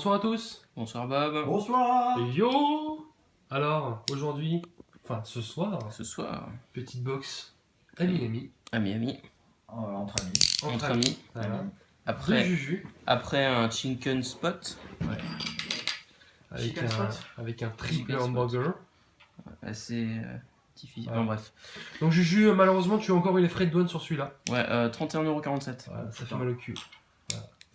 Bonsoir à tous. Bonsoir Bob. Bonsoir. Yo. Alors, aujourd'hui, enfin ce soir, Ce soir, petite box ami. ami, Entre amis. entre amis. Voilà. De Après, Juju. après un chicken spot, Avec un triple Chicken spot. hamburger. assez difficile. Ouais. Enfin, bref. Donc Juju, malheureusement, tu as encore eu les frais de douane sur celui-là. Ouais, 31,47€. Voilà, ça fait mal au cul.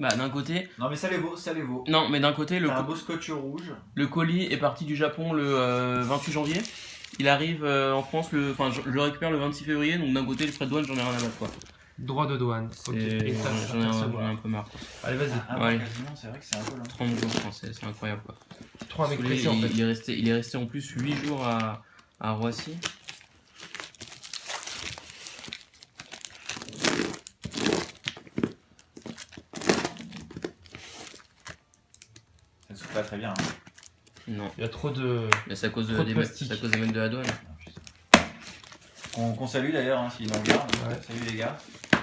Bah, d'un côté. Non mais ça les vaut, ça les vaut. Non, mais d'un côté, T'as un beau scotch rouge. le colis est parti du Japon le 28 janvier. Il arrive en France Enfin, je le récupère le 26 février. Donc, d'un côté, les frais de douane, j'en ai rien à battre, quoi. Droit de douane. Ok. Et ça, J'en ai un peu marre, quoi. Allez, vas-y. Ouais. Quasiment, c'est vrai que c'est un peu long. 30 jours, enfin, c'est incroyable, quoi. Trop avec Parce que pression en fait. il est resté en plus 8 jours à Roissy. Ça se fait pas très bien. Hein. Non. Il y a trop de. Mais c'est à cause Trop de des plastique. mecs de la douane. Qu'on salue d'ailleurs, hein, s'ils nous regardent. Ouais. Salut les gars.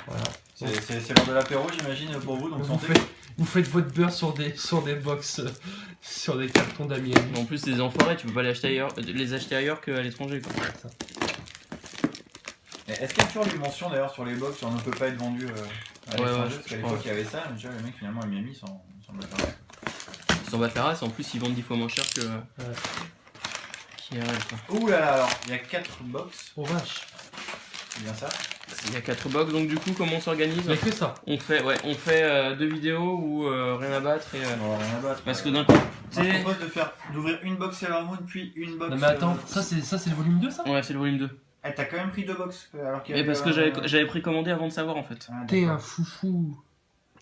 Voilà. C'est l'heure de l'apéro, j'imagine, pour vous. Donc santé. Vous faites votre beurre sur des box, sur des cartons d'amis. En plus, les enfoirés, tu peux pas les acheter ailleurs qu'à l'étranger, quoi. Et est-ce qu'il y a toujours des mentions d'ailleurs sur les box, on ne peut pas être vendu à l'étranger? Parce qu'à l'époque il y avait ça, mais tu vois, les mecs finalement à Miami sont battus. Ils s'en battent la race, en plus, ils vendent 10 fois moins cher que. KRL, quoi. Ouh là là, alors il y a 4 box, Oh vache. c'est bien ça? Il y a 4 box, donc du coup, comment on s'organise? Il y a que ça. On fait 2 vidéos ou rien à battre et. Non, rien à battre. Parce que d'un côté. Moi, je propose d'ouvrir une box Sailor Moon puis une box. Non mais attends, ça c'est le volume 2 ça? Ouais, c'est le volume 2. Eh, t'as quand même pris 2 box alors qu'il y Mais avait, parce que j'avais précommandé avant de savoir, en fait. Ah, T'es d'accord. un foufou.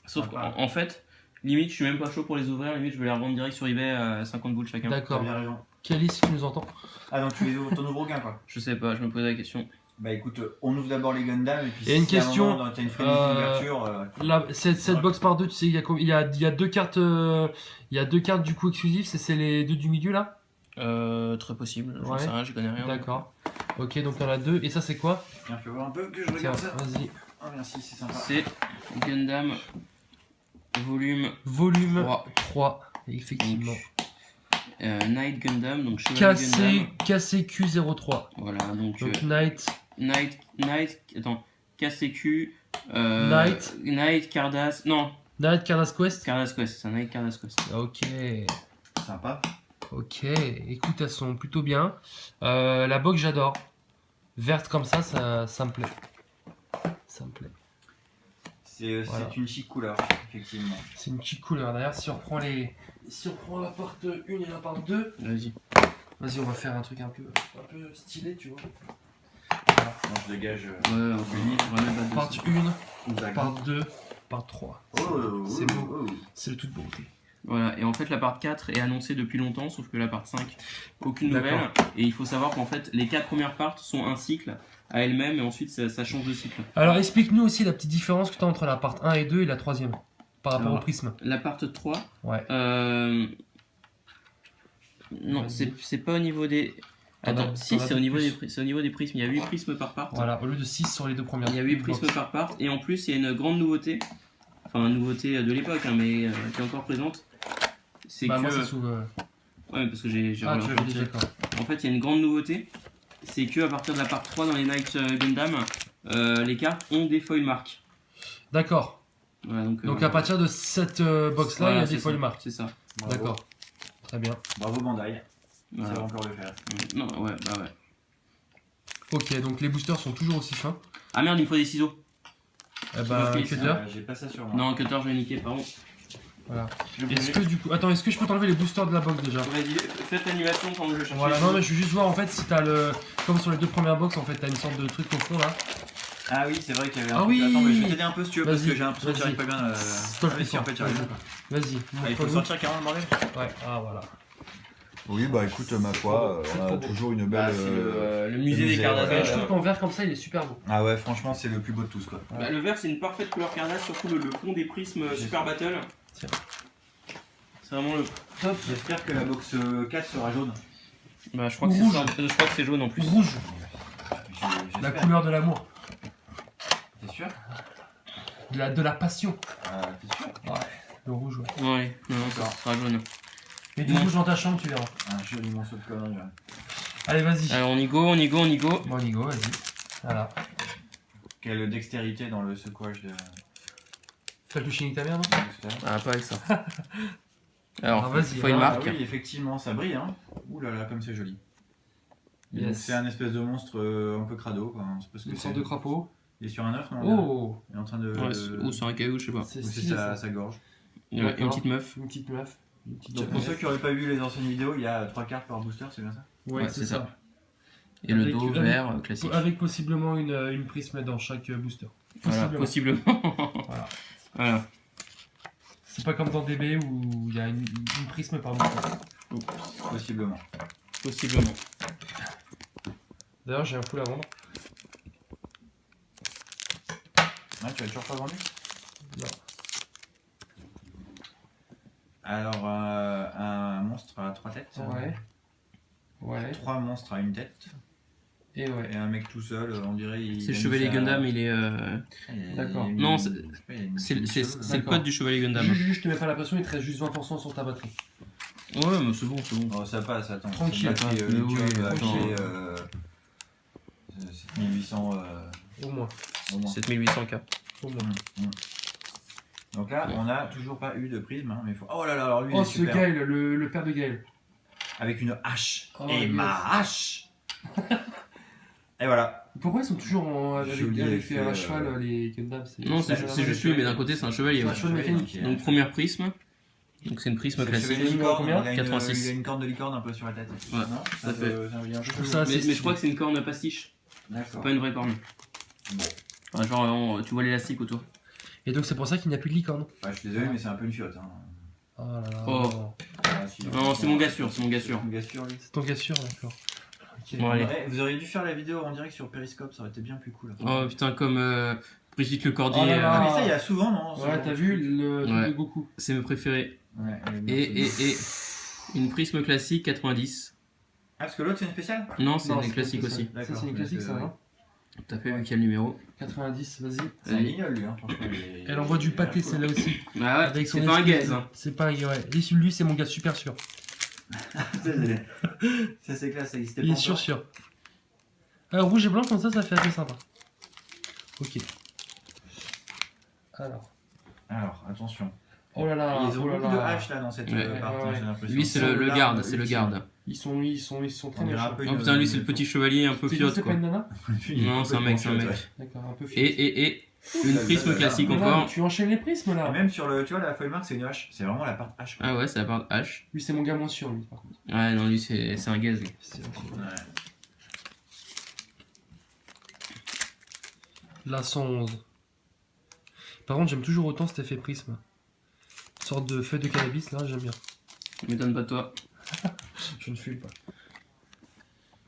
Sauf Sympa. qu'en fait, limite, je suis même pas chaud pour les ouvrir, limite, je vais les revendre direct sur eBay à 50 boules chacun. T'as D'accord. bien raison. Calice, si tu nous entends. Ah donc tu les ouvres, t'en ouvres aucun quoi. Je sais pas, je me posais la question. Bah écoute, on ouvre d'abord les Gundam et puis Il y a une si à un question, moment, t'as une frénésie d'ouverture. Là, cette box par deux, tu sais, il y a 2 cartes, il y a 2 cartes du coup exclusives, c'est les 2 du milieu là? Très possible, j'en Ouais. sais rien, j'y connais rien. D'accord. Ok, donc il y en a 2, et ça c'est quoi? Tiens, fais voir un peu que je Tiens, regarde ça. vas-y. Ah merci, c'est sympa. C'est Gundam volume Volume 3. 3, effectivement. Night Gundam, donc Chevalier Gundam. KCQ03. Voilà, donc Donc Night, attends, KCQ, Night. Cardass, non, Night Cardass Quest. Cardass Quest, c'est un Night Cardass Quest. Ok. Sympa. Ok, écoute, elles sont plutôt bien. La box, j'adore. Verte comme ça me plaît. Ça me plaît. C'est Voilà. une chic couleur, effectivement. C'est une petite couleur. D'ailleurs, si on reprend la part 1 et la part 2, Vas-y. vas-y, on va faire un truc un peu stylé, tu vois. Moi je dégage. Ouais, on peut limite, on va même pas Part dessus. 1, part 2, part 3. Oh, C'est beau. C'est de toute beauté. Voilà, et en fait la part 4 est annoncée depuis longtemps, sauf que la part 5, aucune D'accord. nouvelle. Et il faut savoir qu'en fait, les 4 premières parts sont un cycle à elles-mêmes, et ensuite ça change de cycle. Alors, explique-nous aussi la petite différence que tu as entre la part 1 et 2 et la troisième, par rapport Alors, au prisme. La part 3, Ouais. non, Vas-y. c'est pas au niveau des... Attends, T'en si, as c'est au de niveau plus. c'est au niveau des prismes, il y a 8 prismes par part. Voilà, au lieu de 6 sur les 2 premières. Il y a 8 box. prismes par part, et en plus il y a une grande nouveauté, enfin une nouveauté de l'époque, hein, mais qui est encore présente. C'est Bah, que... moi, c'est sous. Ouais, parce que j'ai Ah, tu reparti. l'avais dit, d'accord. En fait, il y a une grande nouveauté, c'est que à partir de la part 3 dans les Night Gundam, les cartes ont des foil marks. D'accord. Voilà, Donc, à partir de cette box là, voilà, il y a c'est des foil ça, marks. C'est ça. Bravo. D'accord. Très bien. Bravo Bandai. Voilà. Ça va encore le faire. Non, ouais, bah ouais. Ok, donc les boosters sont toujours aussi fins. Ah merde, il me faut des ciseaux. Eh bah, Surprise. Cutter. J'ai pas ça sur moi. Non, Cutter, je vais niquer, pardon. Voilà. Je Est-ce que du coup. Attends, est-ce que je peux t'enlever les boosters de la box déjà? Vas-y, faites l'animation quand je cherche. Voilà, non, mais je veux juste voir en fait si t'as le. Comme sur les 2 premières box, en fait, t'as une sorte de truc au fond là. Ah oui, c'est vrai qu'il y avait un Ah truc. oui. Attends, mais je vais t'aider un peu si tu veux parce Vas-y, que j'ai l'impression que j'arrive pas bien. Stop, Ah oui, si, en fait, j'arrive pas. Vas-y. Ah, il faut sortir carrément le bordel. Ouais, ah voilà. Oui, bah écoute, ma foi, on a toujours une belle. Bah, c'est le musée des musée, Cardass. ouais. Je trouve qu'en vert comme ça, il est super beau. Ah ouais, franchement, c'est le plus beau de tous quoi. Bah, le vert, c'est une parfaite couleur Cardass, surtout le fond des prismes Super Battle. Tiens. C'est vraiment le top. J'espère que la box 4 sera jaune. Bah, je crois que c'est Rouge. ça. Je crois que c'est jaune en plus. Rouge, J'espère. la couleur de l'amour, T'es sûr? de la passion. Ah, t'es sûr? Ouais. Le rouge, ouais. Ouais, non, ça sera jaune. Mais du Bon. rouge dans ta chambre, tu verras. Un joli morceau de connerie. Ouais. Allez, vas-y. Alors on y go, on y go, on y go. Bon, on y go, vas-y. Voilà. Quelle dextérité dans le secouage de Tu as touché ni ta mère, non booster. Ah, pas avec ça. Alors, vas-y, faut une hein. Ah marque. oui, effectivement, ça brille, hein. Ouh là là, comme c'est joli. Et donc, Yes. c'est un espèce de monstre un peu crado, quoi. On sait pas ce que Une c'est. sorte de crapaud. Il est sur un œuf, non? Oh, Il est en train de. Ouais, ou sur un caillou, je sais pas. c'est Ou c'est stylé, sa, ça. sa gorge. Ouais, une D'accord. petite meuf. Une petite meuf. Une petite Donc pour meuf. ceux qui n'auraient pas vu les anciennes vidéos, il y a 3 cartes par booster, c'est bien ça? Ouais, Ouais, c'est c'est ça. Et le Avec- dos avec- vert classique. Avec possiblement une prisme dans chaque booster. Voilà, possiblement. Voilà. Voilà. C'est pas comme dans DB où il y a une prisme par booster. Possiblement. Possiblement. D'ailleurs, j'ai un full à vendre. Ouais, tu as toujours pas vendu? Non. Alors, un monstre à 3 têtes. Ouais. Ouais. 3 monstres à une tête. Et ouais. Et un mec tout seul, on dirait. C'est le Chevalier Gundam, il est. D'accord. Non, c'est le D'accord. code du Chevalier Gundam. Je te mets pas la pression, il te reste juste 20% sur ta batterie. Ouais, mais c'est bon, c'est bon. Oh, ça passe, attends. Tranquille, C'est batterie, mais oui, lithium, attends. acheté, 7800 Au moins. au moins. 7800K. Au moins. Donc là, Ouais. on n'a toujours pas eu de prisme, hein, mais faut... Oh là là, alors lui, il Oh, est ce super. Gaël, le père de Gaël. Avec une hache. Oh, Et yes. ma hache. Et voilà. Pourquoi ils sont toujours avec Joli effet, à cheval, les Gundam? Non, c'est c'est juste lui, mais d'un côté, c'est un chevalier. C'est un ouais. cheval mécanique. Donc, première prisme. Donc, c'est une prisme C'est le classique. chevalier licorne, Combien il a une- 86. il a une corne de licorne un peu sur la tête. Ouais, non tout à fait. Ça me vient un peu. Je trouve ça assez Mais je stylé. crois que c'est une corne pastiche. D'accord. Pas une vraie corne. Bon. Enfin, genre, tu vois l'élastique autour. Et donc c'est pour ça qu'il n'y a plus de licorne. Ouais, je suis désolé, mais c'est un peu une fiotte. Hein. Oh là là. Oh. Ah, si. Non, c'est mon gars sûr, c'est mon gars sûr. Mon gars sûr, lui. C'est ton gars sûr, d'accord. Ok. Bon, allez. Ouais, vous auriez dû faire la vidéo en direct sur Periscope, ça aurait été bien plus cool. Oh putain, comme Brigitte Lecordier, Oh là là. Ah, mais ça, il y a souvent, non? ce Ouais, genre t'as de vu truc. le truc Ouais. de Goku. c'est mes préférés. Ouais, Et une prisme classique 90. Ah, parce que l'autre, c'est une spéciale? Non, c'est Non, des c'est classiques pas ça. aussi. Ça, c'est une classique, ça, non? T'as fait quel numéro? 90, vas-y. C'est un guignol, lui, hein, franchement. Elle envoie du pâté, celle-là aussi. Ah ouais, Avec son c'est pas un espèce gaze. de- Hein. C'est pas un gaze, ouais. Et lui, c'est mon gars super sûr. Ça, c'est classe, ça existait Il pas. est sûr. Alors, rouge et blanc, comme ça fait assez sympa. Ok. Alors, attention. oh là là, Ils ont oh là beaucoup de là. haches là dans cette Ouais. partie, Ouais. j'ai l'impression. Lui, c'est le garde, c'est le garde. Ils sont très On dirait un méchants. peu Oh putain, lui, c'est le petit chevalier un peu C'est fiotte pas quoi. une nana? Non, c'est un mec, c'est un mec. D'accord, un peu fier. Et une prisme classique Mais là, encore. tu enchaînes les prismes Et là. même sur le, tu vois, la feuille marque, c'est une hache. C'est vraiment la part hache. quoi. Ah ouais, c'est la part H. Lui, c'est mon gars moins sûr, lui, par contre. Ouais, non, lui, c'est un gaz. lui. C'est- Ouais. La 111. Par contre, j'aime toujours autant cet effet prisme. Une sorte de feuille de cannabis, là, j'aime bien. M'étonne pas de toi. Je ne fume pas.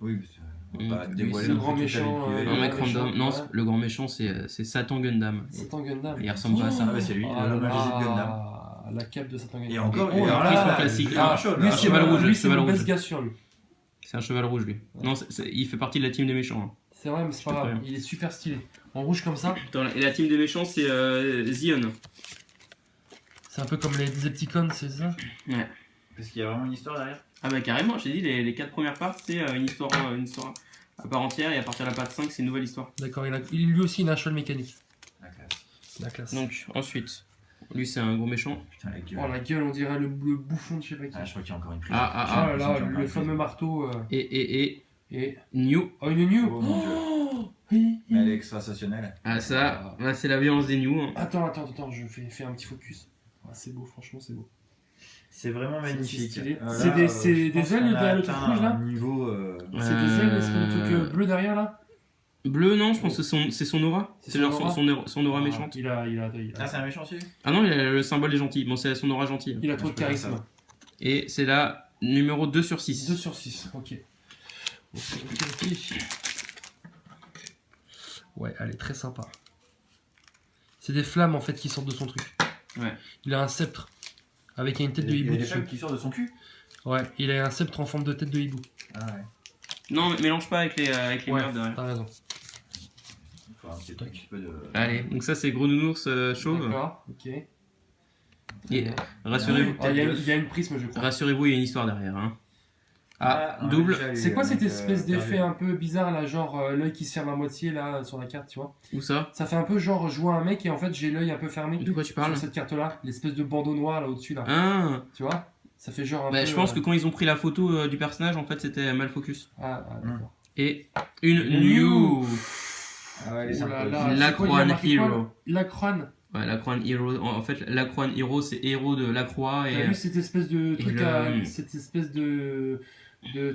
Oui, mais on va pas Oui, dévoiler c'est le non grand plus toute la méchant, vie privée. Un mec méchant, random. Non, ouais. le grand méchant, c'est Satan Gundam. C'est un Gundam. Il ressemble pas à ça. Ah bah, c'est lui, Oh le là magicien de Gundam. là, la cape de Satan Gundam. Et encore, Oh et là alors là, prisme classique. il a un Ah, chaud, lui, là. c'est cheval rouge, lui, c'est cheval mon rouge. best gars sûr, lui. C'est un cheval rouge, lui. Non, il fait partie de la team des méchants. Hein. C'est vrai, mais c'est pas Je te grave. préviens. Il est super stylé. En rouge comme ça, Et la team des méchants, c'est Zion. c'est un peu comme les Decepticons, c'est ça? Ouais. Parce qu'il y a vraiment une histoire derrière. Ah bah carrément, j'ai dit, les 4 premières parts, c'est une histoire à part entière, et à partir de la part 5, c'est une nouvelle histoire. D'accord, lui aussi, il a un cheval mécanique. La classe. La classe. Donc, ensuite, lui, c'est un gros méchant. Putain, la gueule. Oh la gueule, on dirait le bouffon de je sais pas qui. Ah, je crois qu'il y a encore une prise. Ah, Oh là là, le fameux marteau. Et Et. New. Oh, une new! Oh, mon Dieu. Oh oui, Mais elle est oui. extra sensationnelle. Ah ça, là, c'est la violence des New. Hein. Attends, je fais un petit focus. Ah, c'est beau, franchement, c'est beau. C'est vraiment C'est magnifique. stylé. Là, C'est des je pense ailes qu'on a derrière le truc atteint rouge, là un niveau. C'est des ailes, est-ce que le truc bleu derrière là? Bleu, non, je pense que c'est son aura. C'est C'est son genre aura son aura Ah, méchante. Il a Ah, c'est un méchant aussi? Ah non, le symbole est gentil. Bon, c'est son aura gentille. il a trop de Je préfère charisme. ça. Et c'est la numéro 2 sur 6. 2 sur 6, ok. Ok. Ouais, elle est très sympa. C'est des flammes en fait qui sortent de son truc. Ouais. Il a un sceptre avec une tête de Il y hibou a des dessus. femmes qui sortent de son cul? Ouais, il a un sceptre en forme de tête de hibou. Ah ouais. Non, mais mélange pas avec les Ouais, meufs derrière. t'as raison. Il faut un petit peu de. Allez, donc ça c'est gros nounours chauve. D'accord, ok. Et rassurez-vous, Ah, il y a une prisme, je crois. rassurez-vous, il y a une histoire derrière. Hein. Ah, double. C'est quoi cette espèce d'effet un peu bizarre là, genre l'œil qui se ferme à moitié là sur la carte, tu vois? Où ça? Ça fait un peu genre je vois un mec et en fait j'ai l'œil un peu fermé. De quoi tu parles? Sur cette carte là, l'espèce de bandeau noir là au-dessus là. Ah, Tu vois? Ça fait genre un bah, peu. je pense que quand ils ont pris la photo du personnage, en fait, c'était mal focus. D'accord. Et une Une new. Ah ouais, les Oh là symboles. là, La c'est quoi, il y a Crown marqué quoi Hero. La Crown. Ouais, la Crown Hero. En fait, la Crown Hero, c'est héros de la croix. T'as Et vu cette espèce de truc le- cette espèce de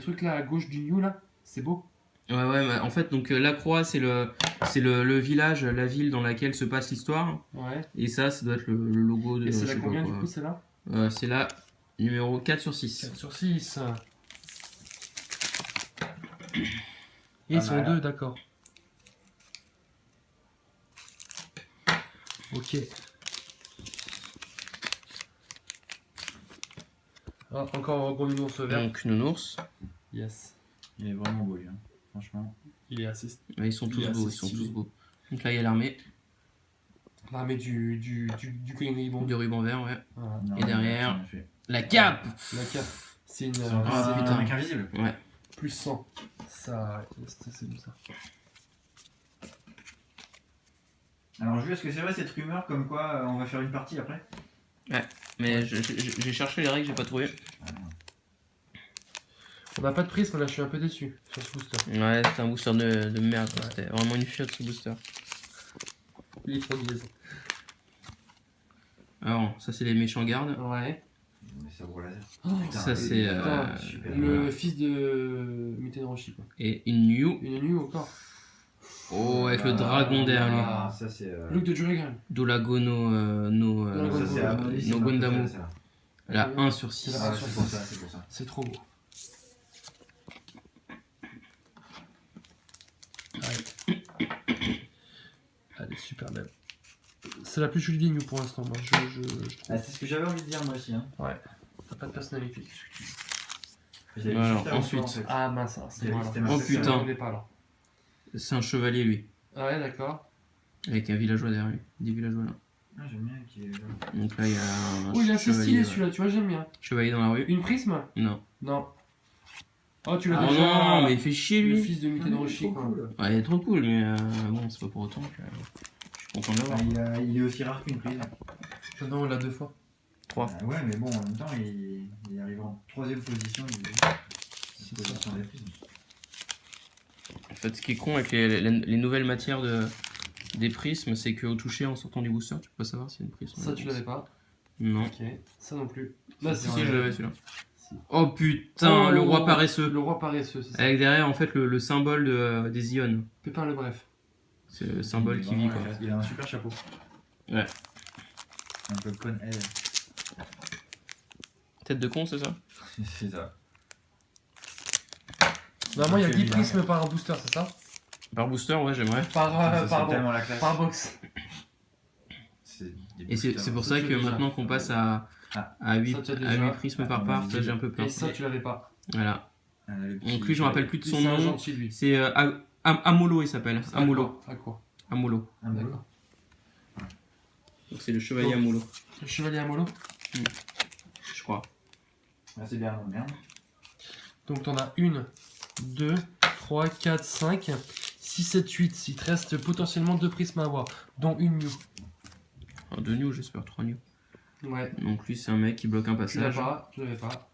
truc là à gauche du new là? C'est beau. ouais, bah, en fait, donc la croix, c'est le village, la ville dans laquelle se passe l'histoire. Ouais. Et ça doit être le logo de. Et c'est je la sais pas combien quoi. du coup celle-là? C'est la numéro 4 sur 6. 4 sur 6. Et ils Pas sont mal. deux, d'accord. Ok. Ah, encore un gros nounours vert. Donc, nounours. Yes. Il est vraiment beau, lui. Hein. Franchement. Il est assez. Ouais, ils sont tous Il est beaux, assez ils sont stylé. tous beaux. Donc là, il y a l'armée L'armée du colibri bon. du ruban vert, ouais. Voilà. Non, Et derrière, en effet. la cape. La cape. C'est une. C'est Ah, un putain. mec invisible. Ouais. Plus 100. Ça. C'est bon ça. Alors, Jules, est-ce que c'est vrai cette rumeur comme quoi on va faire une partie après? Mais j'ai cherché les règles, j'ai pas trouvé. On n'a pas de prisme là, je suis un peu déçu sur ce booster. Ouais, c'était un booster de merde. Ouais. C'était vraiment une fiotte ce booster. Il est trop biaisé. Alors, ça, c'est les méchants gardes. Ouais. Mais ça vaut laser. Putain, Ça, c'est. putain, super. le fils de Muten Roshi quoi. Et une new. Une nuit encore. Oh, avec le dragon derrière lui. Ah, ça c'est. Luke de Jurigan. Dolago no Ça c'est à mon avis, c'est no pas Gondamu. ça, ça. La 1 sur C'est 6. la Ah, c'est pour ça, c'est pour ça. C'est trop beau. Allez. Elle est super belle. C'est la plus jolie des New pour l'instant, moi. Je trouve. Ah, c'est ce que j'avais envie de dire moi aussi. Hein. T'as pas de personnalité. J'avais Alors, juste avant ensuite. toi, en fait. Ah mince, alors, c'est J'avais moi. dit alors. c'était Oh, putain. Je l'ai pas alors. C'est un chevalier, lui. Ah ouais, d'accord. Avec un villageois derrière lui. Des villageois là. Ah, j'aime bien qu'il est là. Donc là, il y a un Oh, il est assez chevalier, stylé ouais. celui-là, tu vois, j'aime bien. Chevalier dans la rue. Une prisme? Non. Non. Oh, tu l'as Oh déjà. non, mais il fait chier Le lui. fils de Muten Roshi, quoi. Ouais, il est trop cool, mais bon, c'est pas pour autant que je suis content de l'avoir. Il est aussi rare qu'une prise. Non, on l'a 2 fois. 3. Ah ouais, mais bon, en même temps, il arrive en 3ème position. C'est position des prises. En fait, ce qui est con avec les nouvelles matières des prismes, c'est qu'au toucher en sortant du booster, tu peux pas savoir si y a une prisme. Ça, tu l'avais pas. Non. Ok. Ça non plus. Bah, Là, Si, c'est si, je l'avais celui-là. Si. Oh putain, Oh, le roi paresseux. Le roi paresseux, c'est ça. Avec derrière, en fait, le symbole des Ions. Pépin le bref. C'est le symbole qui vit, quoi. Il a un super chapeau. Ouais. Un peu con head. Tête de con, c'est ça? C'est ça. Normalement, il y a Ok, 10 bien. prismes par booster, c'est ça? Par booster, ouais, j'aimerais. Par, C'est pardon, tellement la classe. par box. C'est des Et c'est boosters. pour Ça, ça tu que as déjà. maintenant qu'on passe à Ça, 8 tu as déjà. prismes par Ah, part, vas-y. ça j'ai un peu peur. Et ça, tu l'avais pas. Voilà. Ah, le petit- Donc lui, je me rappelle plus de son C'est un nom. gentil, lui. C'est Amolo, il s'appelle. Amolo. À quoi? Amolo. Ah, bon. D'accord. Donc c'est le chevalier Amolo, Le chevalier Amolo. je crois. Ah, c'est bien, non, merde. Donc, t'en as 1, 2, 3, 4, 5, 6, 7, 8. Il te reste potentiellement 2 prismes à avoir, dont une new. Enfin, 2 new, j'espère 3 new. Ouais. Donc lui, c'est un mec qui bloque un Tu l'as passage. pas, tu l'avais pas.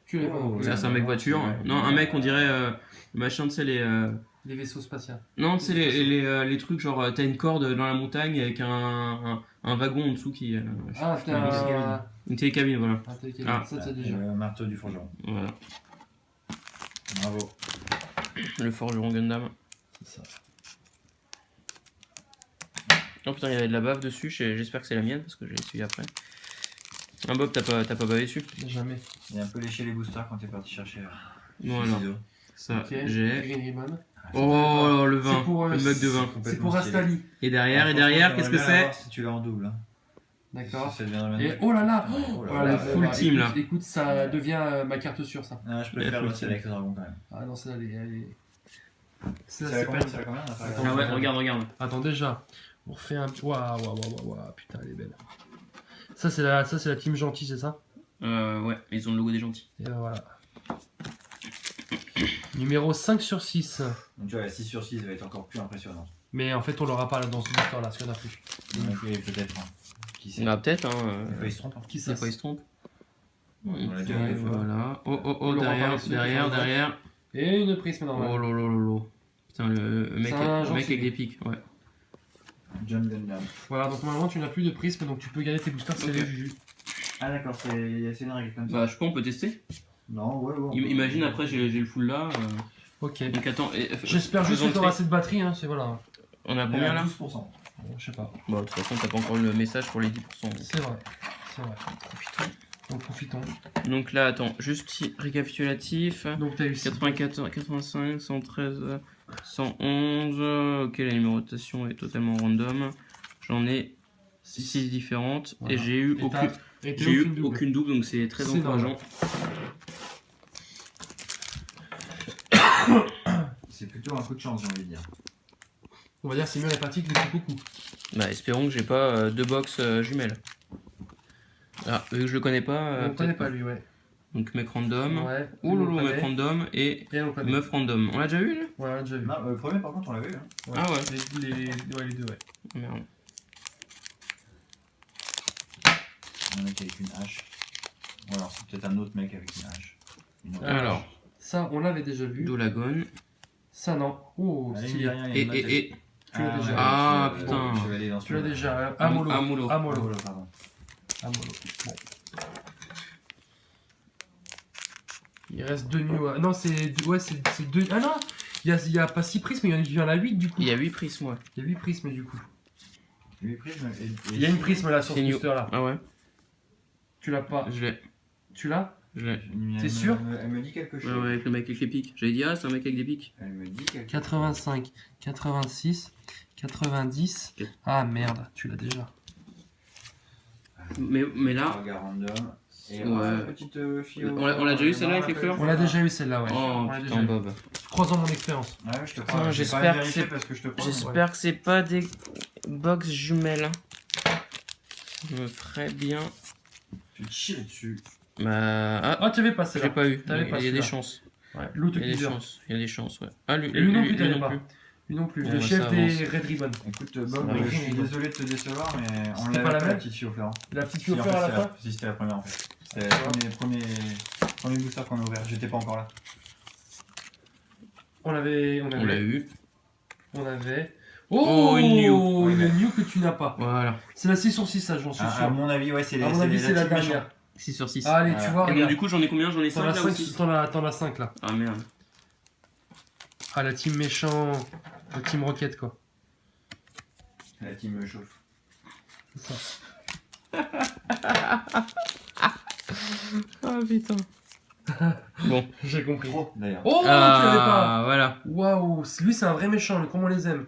Tu l'avais pas Oh, non plus. Ça, c'est un mec voiture. Ouais. Non, un mec, on dirait machin, tu sais, Les vaisseaux spatiaux. non, tu sais, les trucs genre, t'as une corde dans la montagne avec un wagon en dessous qui. Ah, je sais pas, t'as une télécabine, voilà. Ah, t'as Ah. ça, t'as déjà. Le marteau du forgeron. Voilà. Bravo. Le forgeron Gundam. C'est ça. Oh putain, il y avait de la bave dessus, j'espère que c'est la mienne parce que j'ai essuyé après. Ah Bob, t'as pas bavé dessus? Jamais. Il a un peu léché les boosters quand t'es parti chercher. Voilà. ciseaux. Ça, Ok. j'ai. Green Ribbon. Oh, le vin, C'est pour, le mug de vin. C'est Complètement pour stylé. Astali. Et derrière, Ah, qu'est-ce que franchement, j'aimerais bien c'est? l'avoir Si tu l'as en double. Hein. D'accord. Ça deviendrait Et magnifique. oh là là, Oh là voilà, là. full team, là. Écoute, ça devient ma carte sûre, ça. Ah, je préfère le avec le dragon quand même. Ah non, celle-là, elle est... C'est Celle-là, la c'est combien pas... C'est la combien on a fait Attends. Ah ouais, regarde. Attends, déjà, on refait un... Waouh, putain, elle est belle. Ça, c'est la team gentille, c'est ça? Ouais, ils ont le logo des gentils. Et ben voilà. Numéro 5 sur 6. Donc tu vois, la 6 sur 6 va être encore plus impressionnante. Mais en fait, on l'aura pas là dans ce booster là, parce qu'il y en a plus. Donc peut-être. Hein. Qui sait? Il y en a peut-être, hein. Des fois, ils se trompent. Hein. Qui Des ça? fois, ils se trompent. On l'a déjà Ok, fait des fois. voilà. Oh, oh, On oh, l'aura pas derrière, reçu, derrière, on l'aura derrière. Et une prisme normale. Oh lolo. Putain, le mec, C'est un le mec gentil. avec des pics, ouais. John Gundam. Voilà, donc normalement, tu n'as plus de prisme, donc tu peux garder tes boosters, c'est Ok. les Juju. Ah d'accord, c'est une règle comme ça. Bah, je pense on peut tester. Non, ouais. Imagine après, j'ai le full là. Ok. Donc attends. J'espère juste que tu auras cette batterie, hein, c'est voilà. On a combien là? 12%. Bon, je sais pas. Bon, de toute façon, t'as pas encore eu le message pour les 10%. donc. C'est vrai. C'est vrai. Donc profitons. Donc là, attends, juste petit récapitulatif. Donc t'as eu 84, 85, 113, 111. Ok, la numérotation est totalement random. J'en ai 6 différentes Voilà. et j'ai eu Et aucune. et J'ai eu aucune double, donc c'est très C'est encourageant. C'est plutôt un coup de chance, j'ai envie de dire. On va dire c'est mieux la pratique que le coucou. Bah, espérons que j'ai pas deux box jumelles. Ah, vu que je le connais pas. On connaît peut-être pas lui, ouais. Donc, mec random. Ouais. Ouh on le loulou, mec connaît. random et Et on le connaît. meuf random. On l'a déjà vu là? Ouais, on l'a déjà vu. Non, le premier par contre on l'avait eu. Hein. Ouais. Ah ouais. Les deux, ouais. Merde. Un mec avec une hache. Ou alors c'est peut-être un autre mec avec une hache. Une autre. Alors, Ça, on l'avait déjà vu. Dolagon. Ça, non. Oh, Allez, stylé. derrière, il y a une note avec- Et. Tu l'as déjà. Ah, ouais, putain. je vais aller dans Tu l'as celui-là. déjà. Amolo. Amolo. Amolo. Pardon. Amolo. Bon. Il reste 2 new. Non, c'est. Ouais, c'est 2. Ah non! Il y a pas 6 prismes, mais il y en a 8 du coup. Il y a 8 prismes, ouais. Il y a 8 prismes du coup. 8 prismes et Il y a une prisme là sur ce C'est new. booster là. Ah ouais. Tu l'as pas. Je l'ai. Tu l'as? Je l'ai. T'es sûr? Elle me dit quelque chose. Ouais, ouais, avec le mec avec les pics. J'avais dit, ah, c'est un mec avec des pics. Elle me dit quelque chose. 85, 86, 90. Ah merde, tu l'as déjà. Mais là. Regarde random. Et Ouais. la petite fille. On l'a déjà eu, celle-là, avec les fleurs On l'a déjà eu celle-là, ouais. Oh On l'a déjà putain, eu. Bob. Croisant mon expérience. Ouais, je te Putain, crois. j'espère J'ai pas que vérifié c'est- parce que je te crois. J'espère que c'est pas des box jumelles. Je me ferais bien. Tu te chies dessus. Bah. Ah, Ah, tu avais pas j'ai celle-là. pas eu. T'avais Il pas y a des celui-là. chances. Ouais, l'autre Il y a des teaser. chances. Il y a des chances, ouais. Ah, lui, Et lui non plus, t'avais non pas. plus. Lui non plus. Bon, Le bah, chef ça des avance. Red Ribbon. Écoute, Bob, Ça va, je suis bon. désolé de te décevoir, mais on C'était l'avait pas la pas la même petite fille au fleur. La petite Si, fille au en fleur fait, à la c'est fin. si, c'était la première en fait. C'était le premier booster qu'on a ouvert. J'étais pas encore là. On l'avait. On l'a eu. On avait. Oh, Oh, une new. Une new que tu n'as pas. Voilà. C'est la 6 sur 6, ça, j'en suis À sûr. mon avis, ouais, c'est À mon avis, c'est la team méchante. dernière. 6 sur 6. Allez, tu Voilà. vois, Et donc, regarde. du coup, j'en ai combien? J'en ai 5 T'en as là 5, aussi. t'en as 5 là. Ah merde. Ah, la team méchant. La team rocket, quoi. La team me chauffe. C'est ça. Ah putain. Bon. J'ai compris. Trop d'ailleurs. Oh, tu l'avais pas. Voilà. Waouh, lui, c'est un vrai méchant, comme on les aime.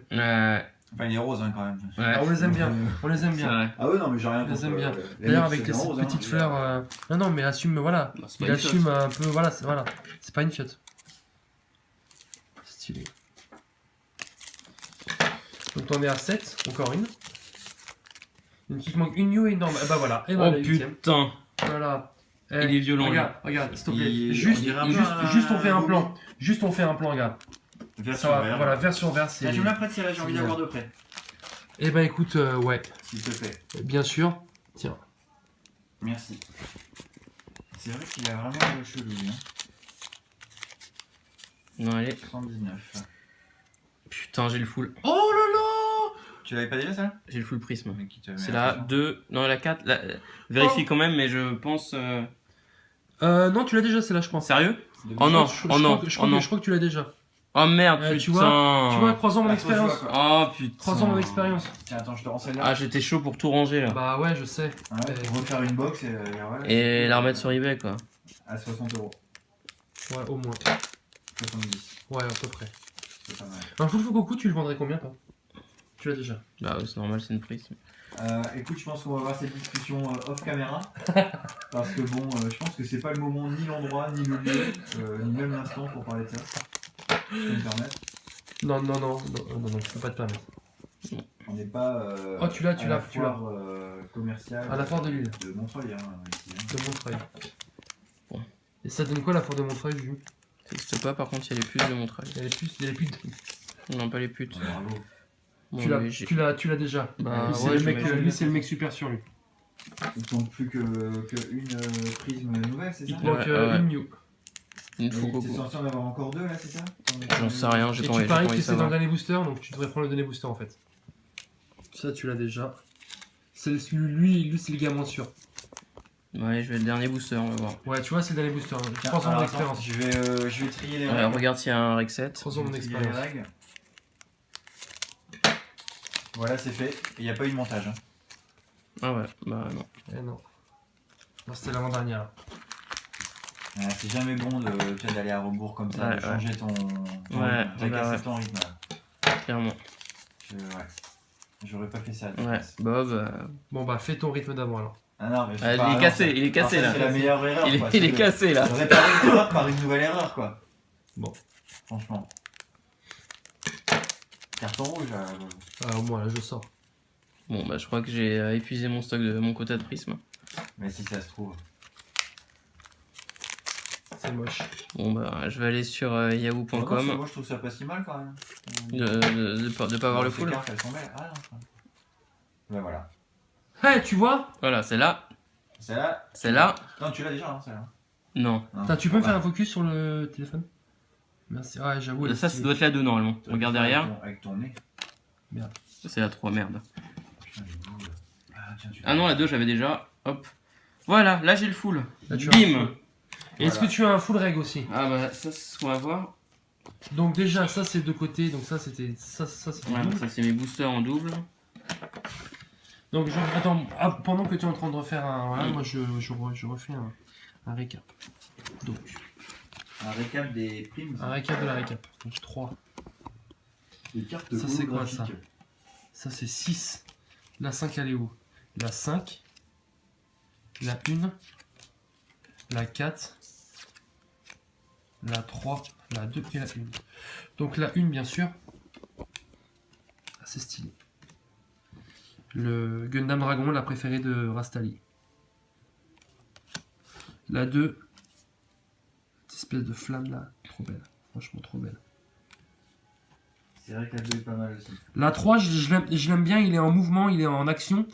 Enfin, il est rose hein, quand même. Ouais. Ah, on les aime bien. On les aime C'est bien. vrai. Ah ouais, non, mais j'ai rien On les contre. aime bien. les D'ailleurs, mecs, avec c'est cette rose, hein, petite je veux fleur. dire. Non, non, mais assume, voilà. Bah, c'est pas Il une assume fiotte. un peu, voilà. C'est pas une fiotte. Stylé. Donc, t'en es à 7, encore une. Donc, il te manque une new et une normale. Bah voilà. Et Oh voilà, la huitième. putain. Voilà. Il est violent, Regarde, s'il te plaît. Il- Juste, on dirait un peu juste, un- juste, on fait un un plan. Juste, on fait un plan, regarde. Vert Ça sur va, vert. voilà, vert sur vert, c'est. Tiens, tu me la prêtes, Cyril, j'ai envie c'est d'avoir de près. Eh ben, écoute, ouais, S'il te plaît. bien sûr. Tiens. Merci. C'est vrai qu'il a vraiment le chelou, lui. Hein. Non, allez. 119. Putain, j'ai le full. Oh là là! Tu l'avais pas déjà, ça J'ai le full prisme. Mais qui te met C'est la la pression. 2. Non, la 4. Vérifie quand même, mais je pense. Non, tu l'as déjà, c'est là, je pense. Sérieux? De Oh non, Je oh non, crois que- je oh crois que- non. je crois que tu l'as déjà. Oh merde, Tu putain. vois, Tu vois, croisant mon Ah, expérience. faut que je vois, Oh putain. Croisant mon expérience. Tiens, attends, je te rends celle-là. Ah, j'étais chaud pour tout ranger là. Bah ouais, je sais. Ouais, pour refaire une box et voilà. Et la remettre sur eBay quoi. À 60 €. Ouais, au moins. 70. Ouais, à peu près. C'est pas mal. Un full Fukoku, tu le vendrais combien, toi? Tu l'as déjà. Bah ouais, c'est normal, c'est une prisme. Écoute, je pense qu'on va avoir cette discussion off caméra. Parce que bon, je pense que c'est pas le moment, ni l'endroit, ni le lieu, ni même l'instant pour parler de ça. Je peux me permettre. Non, je peux pas te permettre. On On n'est pas Oh, tu l'as, à la foire commerciale À la foire de Lille. de Montreuil. Hein, ici, hein. De Montreuil. Bon. Et ça donne quoi la foire de Montreuil, Juju? Ça n'existe pas, par contre, il y a les puces de Montreuil. Il y a les putes. Non, pas les putes. Ouais, bravo. Bon, Tu l'as, mais j'ai- tu l'as déjà. Bah, lui, c'est ouais, le mec, j'imagine. lui, c'est le mec super sûr, lui. Il ne manque plus que une prisme nouvelle, c'est ça? Il te manque ouais. une new. Une Et fois t'es beaucoup. censé en avoir encore deux là, c'est ça? J'en sais rien, Et j'ai tu pas paries que envie de c'est dans le savoir. dernier booster, donc tu devrais prendre le dernier booster en fait. Ça, tu l'as déjà. Lui, c'est le gars moins sûr. Ouais, je vais le dernier booster, on va voir. Ouais, tu vois, c'est le dernier booster. Tiens, 3 ans alors, d'expérience. attends, je vais trier les Ouais, règles. regarde s'il y a un rec 7. 3 ans Je vais trier les d'expérience. règles. Voilà, c'est fait. Il n'y a pas eu de montage. Hein. Ah ouais, bah non. Eh non. Non, c'était l'avant-dernière. Ah, c'est jamais bon d'aller à rebours comme ça, Ouais, de changer ton rythme. Ouais, T'as bah cassé ouais. ton rythme là. Clairement. Ouais. J'aurais pas fait ça. à ta Ouais, place. Bob. Bon, bah, fais ton rythme d'avant alors. Ah non, mais Ah, pas- il est non, cassé, ça- il est cassé, alors ça, là. C'est la meilleure erreur. Il quoi. est, il est C'est cassé là. de réparer une erreur par une nouvelle erreur quoi. Bon. Franchement. Carton rouge. Ah, au moins, là, je sors. Bon, bah je crois que j'ai épuisé mon stock de mon quota de prisme. Mais si ça se trouve. C'est moche. Bon, bah je vais aller sur Oh non, ça, yahoo.com moi je trouve ça pas si mal quand même. de pas avoir le Ces full. cartes, elles sont belles. Ah non. Ben voilà. Hey, tu vois? Voilà, c'est là. Celle-là. C'est là. Non, tu l'as déjà, hein, celle-là. Non. Non. Attends, tu peux me Ouais. faire un focus sur le téléphone? Merci. Ouais, j'avoue. elle est Ça, ça stylée. doit être la 2 normalement. Regarde derrière. Avec ton nez. C'est la 3, merde. Putain, les boules. Ah, tiens, tu Ah non, la 2, j'avais déjà. Hop. Voilà, là j'ai le full. Là, tu as un Bim. full. Et est-ce que tu as un full reg aussi? Ah bah ça, c'est ce qu'on va voir. Donc déjà, ça c'est de côté, donc ça c'était c'était Ouais, double. ça c'est mes boosters en double. Donc attends, pendant que tu es en train de refaire un, voilà, moi je refais un récap. Donc Un récap des primes. un récap de la récap. Donc 3, Des cartes Ça, c'est quoi, ça? holographiques. ça c'est 6. La 5 elle est où? La 5, la 1, la 4, la 3, la 2 et la 1. Donc la 1 bien sûr, assez stylé. Le Gundam Dragon, la préférée de Rastali. La 2, cette espèce de flamme là, trop belle, franchement trop belle. C'est vrai que la 2 est pas mal aussi. La 3, je l'aime bien, il est en mouvement, il est en action.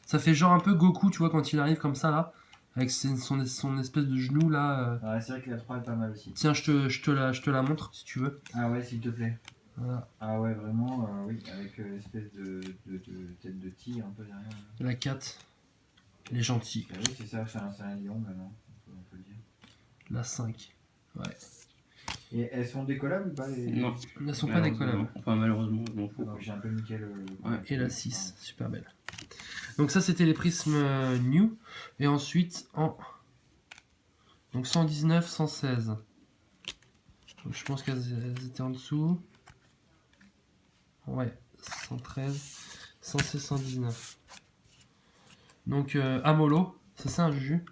Ça fait genre un peu Goku, tu vois, quand il arrive comme ça là, avec son espèce de genou là. Ouais, c'est vrai que la 3 est pas mal aussi. Tiens, je te la montre si tu veux. Ah ouais, s'il te plaît. Voilà. Ah ouais, vraiment, oui, avec l'espèce de tête de tigre un peu derrière. La 4, elle est gentille. Ah oui, c'est ça, c'est un lion maintenant, on peut le dire. La 5, ouais. Et elles sont décollables ou pas les... Non. Elles ne sont pas décollables. Enfin, malheureusement, je m'en fous. Donc j'ai un peu niqué le... Ouais, Et la 6, super belle. Donc ça c'était les prismes new. Et ensuite en... Donc 119, 116. Donc, je pense qu'elles étaient en dessous. Ouais, 113, 116, 119. Donc Amolo, c'est ça un Juju?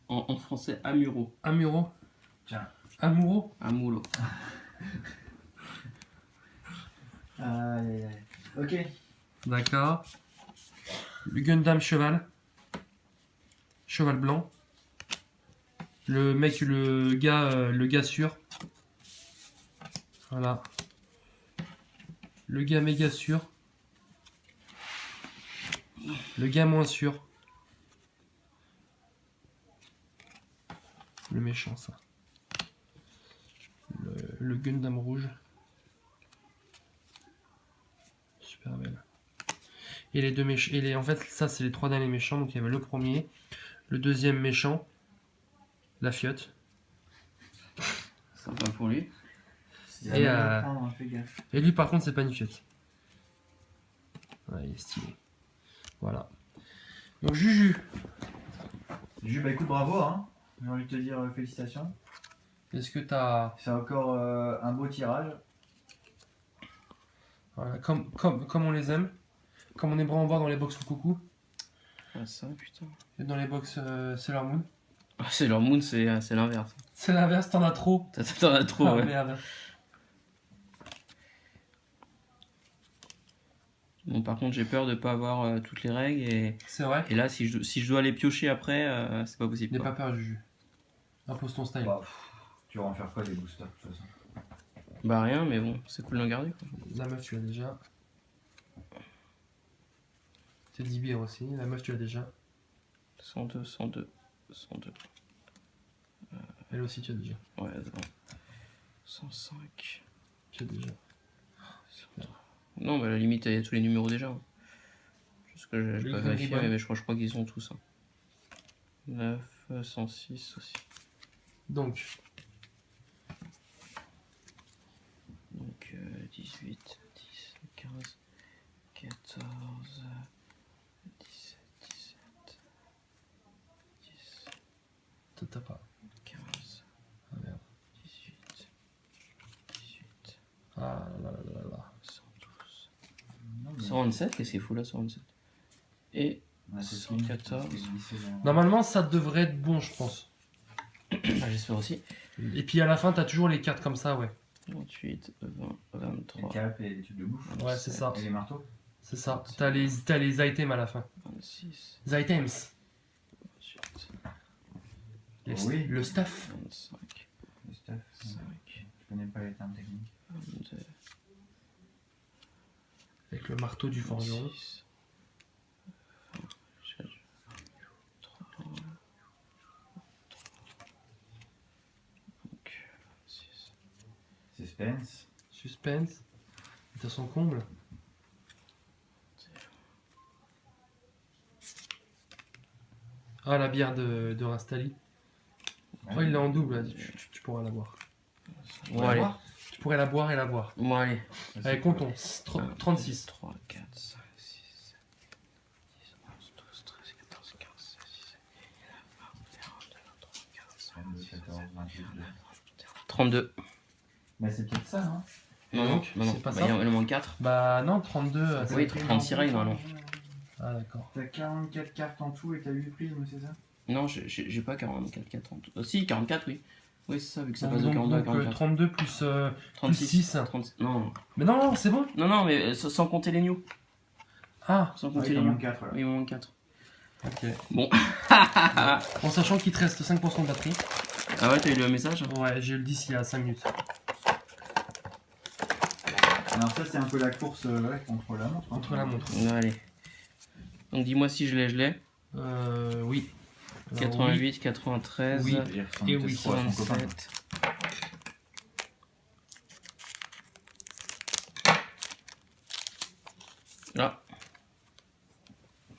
En français, Amuro. Amuro? Tiens. Amuro? Amulo. Aïe aïe aïe. Ok. D'accord. Le Gundam cheval. Cheval blanc. Le mec, le gars sûr. Voilà. Le gars méga sûr. Le gars moins sûr. Le méchant, ça. Le Gundam rouge. Super belle. Et les deux méchants. En fait, ça, c'est les trois derniers méchants. Donc, il y avait le premier, le deuxième méchant, la fiotte. Sympa pour lui. Et, Fais gaffe. Et lui, par contre, c'est pas une fiotte. Ouais, il est stylé. Voilà. Donc, Juju. Juju, bah écoute, bravo, hein. J'ai envie de te dire félicitations. Est-ce que t'as. C'est encore un beau tirage. Voilà, comme on les aime. Comme on aimerait en voir dans les box Fukuku. Ah, ça, putain. Et dans les box Sailor Moon. Ah, c'est leur moon, c'est l'inverse. C'est l'inverse, t'en as trop. T'en as trop, Ah, ouais. merde. Bon, par contre, j'ai peur de pas avoir toutes les règles. C'est vrai. Et là, si je dois les piocher après, c'est pas possible. N'aie quoi. pas peur, Juju. Impose ton style. Bah, tu vas en faire quoi des boosters de toute façon? Bah, rien, mais bon, c'est cool d'en garder. Quoi. La meuf, tu l'as déjà. Teddy Bear aussi. La meuf, tu l'as déjà. 102, 102, 102. Elle aussi, tu as déjà. Ouais, c'est bon. 105. Tu as déjà. Non, mais à la limite, il y a tous les numéros déjà. Hein. Juste que j'ai Le pas Green vérifié, Ribbon. mais je crois qu'ils ont tous. Hein. 9, 106 aussi. Donc, 18, 10, 15, 14, 17, 17, 10, toi, t'as pas. 15, Ah merde. 18, 18, Ah là là là là. 112. Non, mais 127, qu'est-ce qu'il faut là, 127? Et on a 114. Normalement, ça devrait être bon, je pense. ah, j'espère aussi. Et puis à la fin, t'as toujours les cartes comme ça, ouais. 28, 20, Les 23, capes et les tubes de bouffe. Ouais, c'est ça. Et les marteaux. C'est ça. T'as les items à la fin. 26, Les items. 28, Oui. Le stuff. 25, Le stuff. 5, Je connais pas les termes techniques. 22, Avec le marteau du forgeron. 26, 23, 26. Suspense. Suspense. T'as son comble. Ah, la bière de Rastali. Oh, il l'a en double, là. Tu pourras la boire. Bon, allez. Tu pourrais la boire et la boire. Bon, allez. Allez, comptons. 36. 3, 4, 5, 6, 7, 10, 11, 12, 13, 14, 15, 16, 17, 20, 21, 22, 23, 22, 14, 28. 32. Mais c'est peut-être ça, hein. Non, non, Donc, non, non. c'est pas Bah, ça. il en manque 4. Bah non, 32. Oui, 36 règles, normalement. Ah, d'accord. T'as 44 cartes en tout et t'as 8 prismes, c'est ça? Non, j'ai pas 44, 40. Si, 44, oui. Oui, c'est ça, vu que ça Donc, passe de 42 à 44. 32 plus 6. 36. Non, Mais non, non, c'est bon. non, non, mais sans compter les new. Ah, Sans Ah, compter il les en new. manque 4 voilà. Oui, il m'en manque 4. ok. Bon. En sachant qu'il te reste 5% de batterie. Ah ouais, t'as eu le message? Ouais, j'ai eu le 10 il y a 5 minutes. Alors ça c'est un peu la course ouais, contre la montre. Hein. Contre la montre. Non, allez. Donc dis-moi si je l'ai. Oui. Alors, 88, 93, Oui. Il ressemble Et peut-être oui, trop à son copain. 67. Là.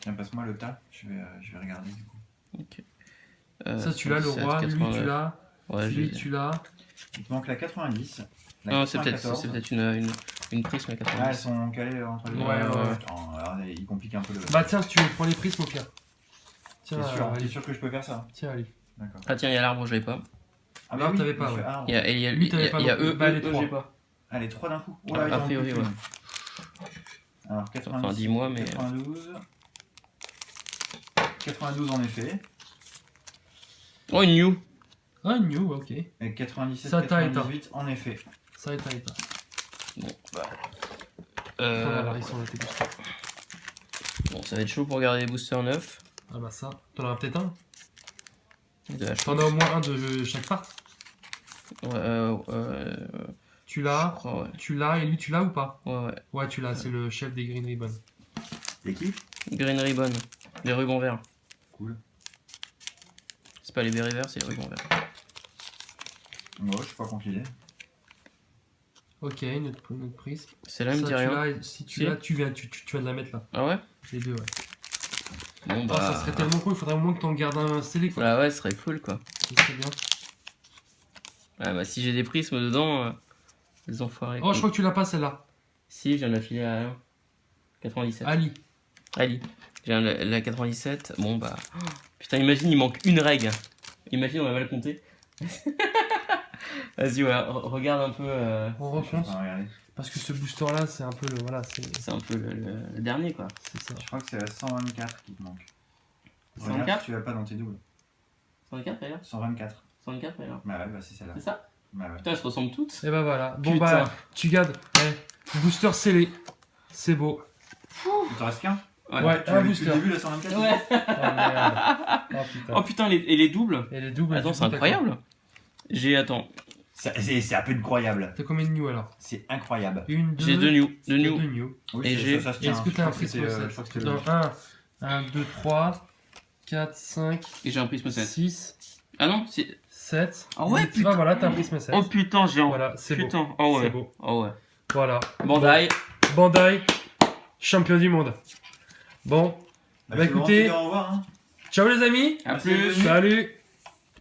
Tiens, passe-moi le tas, je vais regarder du coup. Ok. Ça, tu l'as, le 77, roi. Lui, 89. tu l'as. Ouais, Lui, j'ai. tu l'as. Il te manque la 90. La Non, c'est 94. peut-être une prisme à Ah, elles 90. sont calées entre les deux. Ouais, ouais. Putain, alors, il complique un peu le. Bah, tiens, si tu veux, prends les prismes au pire. Tiens, T'es Ali. sûr que je peux faire ça? Tiens, Ali. D'accord. Ah tiens, il y a l'arbre, je l'ai pas. Ah Non, t'avais pas, je ouais. fais arbre. Il y a, et il y a Lui, lui, t'avais pas il y a non plus. eux, Bah, les eux, trois. j'ai pas. Ah, les 3 d'un coup. Oh A là, ils ont priori, plus de ouais. prisme. Alors, 90. Enfin, dis-moi, mais. 92. 92 en effet. Oh, une new. Ah, new, ok. Et 97, Ça taille, 98 en effet. Ça est, pas. Bon, bah. Voilà, ils sont là, tes boosters. Bon, ça va être chaud pour garder les boosters neufs. Ah, bah, ça. T'en as peut-être un. De la T'en as au moins un de chaque part. Ouais, Tu je l'as. crois, ouais. Tu l'as, et lui, tu l'as ou pas? Ouais. Ouais, tu l'as, c'est le chef des Green Ribbon. Et qui? Green Ribbon. Les rubans verts. Cool. C'est pas les bérets verts, c'est les rubans verts. Moi, je suis pas contre l'idée. Ok, notre prise. Celle-là, elle me Ça, dit tu rien. l'as, si tu Si. l'as, tu viens de la mettre là. Ah ouais? Les deux, ouais. Bon, Ah, ça serait tellement cool, il faudrait au moins que t'en gardes un scellé quoi. Bah ouais, ce serait cool quoi. Ça serait bien. Ah bah si j'ai des prismes dedans, les enfoirés. Oh, je crois que tu l'as pas celle-là. Si, je viens de la filer à 97. Ali. Ali. J'ai la 97. Bon bah. Oh, putain, imagine, il manque une règle. Imagine, on a mal compté. Vas-y, ouais, regarde un peu. On Je suis en refonce. train de regarder. Parce que ce booster là, c'est un peu le. Voilà, C'est un peu le dernier quoi. c'est ça. Je crois que c'est la 124 qui te manque. 124? Regarde si tu l'as pas dans tes doubles. 124 d'ailleurs 124. 124 d'ailleurs. Bah ouais, bah c'est celle-là. C'est ça? Bah ouais. Putain, elles se ressemblent toutes. Et bah voilà. Bon Putain. bah, tu gardes. Booster scellé. C'est beau. Il t'en reste qu'un? Ouais, Tu un l'as vu booster. depuis le début, la 124? Ouais. Oh merde. Oh putain. Oh putain, et les doubles. Et les doubles. Attends, du c'est coup, incroyable. J'ai, attends, C'est un peu incroyable. T'as combien de new alors? C'est incroyable. Une, deux. j'ai 2 new. 2 deux new. new. Oui, Et j'ai- ça se Et tient. est-ce que Je t'as un crois que prisme c'était, 7? je crois que c'était Non, le- 1, 2, 3, 4, 5, Et j'ai un prisme 7. 6, Ah non, c'est. 7. Ah ouais, putain. Voilà, t'as un prisme 7. Oh putain, j'ai un. Voilà, c'est beau. Putain, oh C'est ouais. beau. Oh ouais. Voilà. Bandai. Bandai, champion du monde. Bon, Bah, Bah, je te écoutez- demande de dire au revoir, hein. ciao les amis. À Merci plus. d'être venu. Salut.